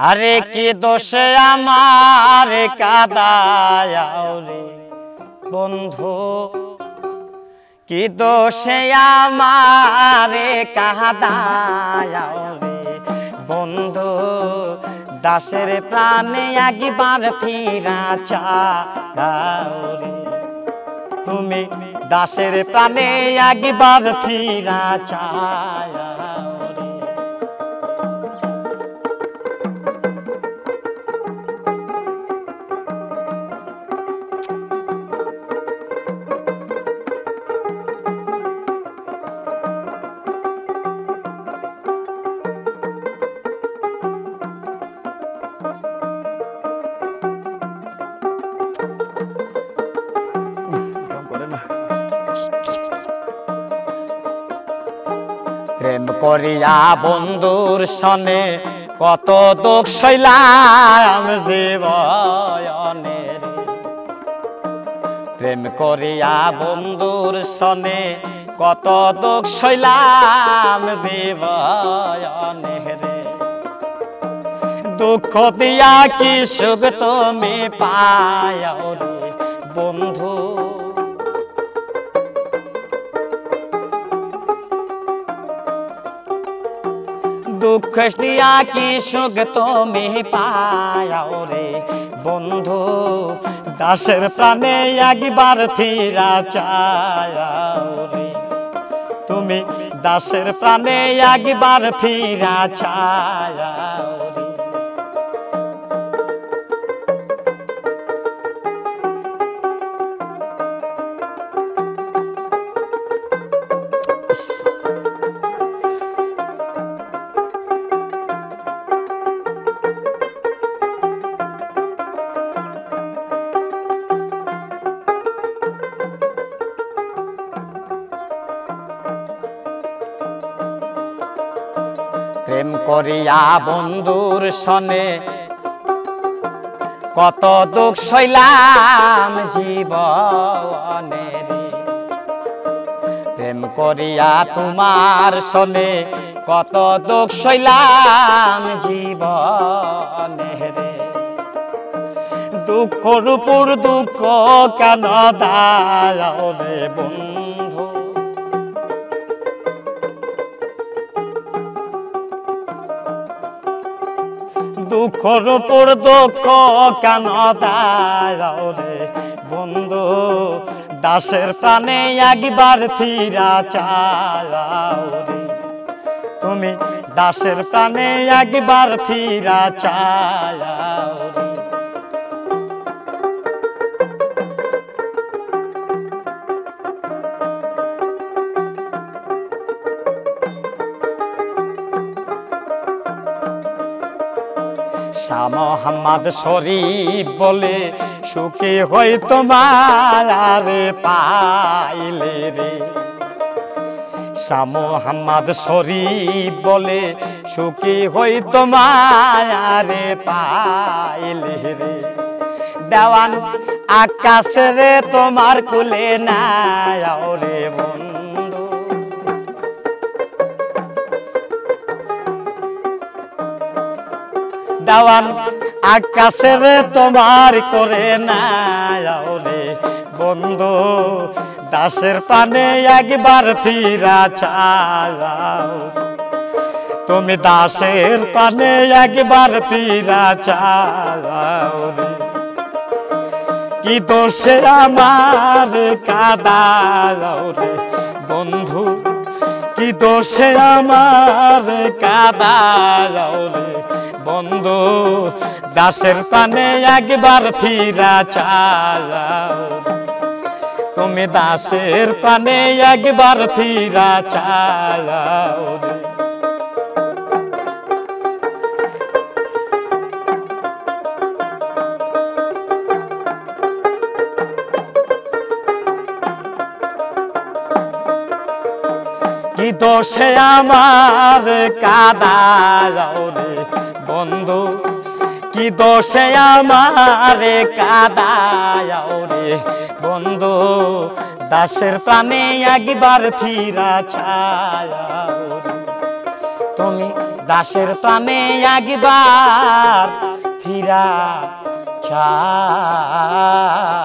আরে কি দোষে আমার কাদায়াও রে বন্ধু, কি দোষে আমার কাদায়াও রে বন্ধু, দাসের প্রাণে একবার ফিরা চাও রে তুমি, দাসের প্রাণে একবার ফিরা চাও। প্রেম করিয়া বন্ধুর সনে কত দুঃখ সইলাম জীবনে, প্রেম করিয়া বন্ধুর সনে কত দুঃখ সইলাম জীবনে রে, দুঃখ দিয়া কি সুখ তুমি পাও রে বন্ধু, দুঃখ দিয়া কি সুখ তুমি পাও রে বন্ধু, দাসের প্রাণে একবার ফিরা চাও রে তুমি, দাসের প্রাণে একবার ফিরা চাও রে। প্রেম করিয়া বন্ধুর সনে কত দুঃখ সইলাম জীবনে রে, প্রেম করিয়া তোমার সনে কত দুঃখ সইলাম জীবনে রে, দুঃখর উপর দুঃখ কেন দাও রে বন্ধু, দুঃখর উপর দুঃখ কেন দাও রে বন্ধু, দাসের প্রাণে একবার ফিরা চাও রে তুমি, দাসের প্রাণে একবার ফিরা চাও রে। শাহ মোহাম্মদ শরীফ বলে সুখী হই তোমার পাইলে রে, শাহ মোহাম্মদ শরীফ বলে সুখী হই তোমার পাইলে রে, দেওয়ান আকাশে রে তোমার কুলে নাও রে বন্ধু, দেওয়ান আকাশে রে তোমার করে নাও রে বন্ধু, দাসের প্রাণে একবার ফিরা চাও তুমি, দাসের প্রাণে একবার ফিরা চাও রে, কি দোষে আমার কাদাও রে বন্ধু, কি দোষে আমার কাদাও রে বন্ধু, দাসের প্রাণে একবার ফিরা চাও তুমি, দাসের প্রাণে একবার ফিরা চাও রে। কি দোষে আমার কাদাও রে বন্ধু, কি দোষে আমার কাদাও রে বন্ধু, দাসের প্রাণে একবার ফিরা চাও তুমি, দাসের প্রাণে একবার ফিরা চায়।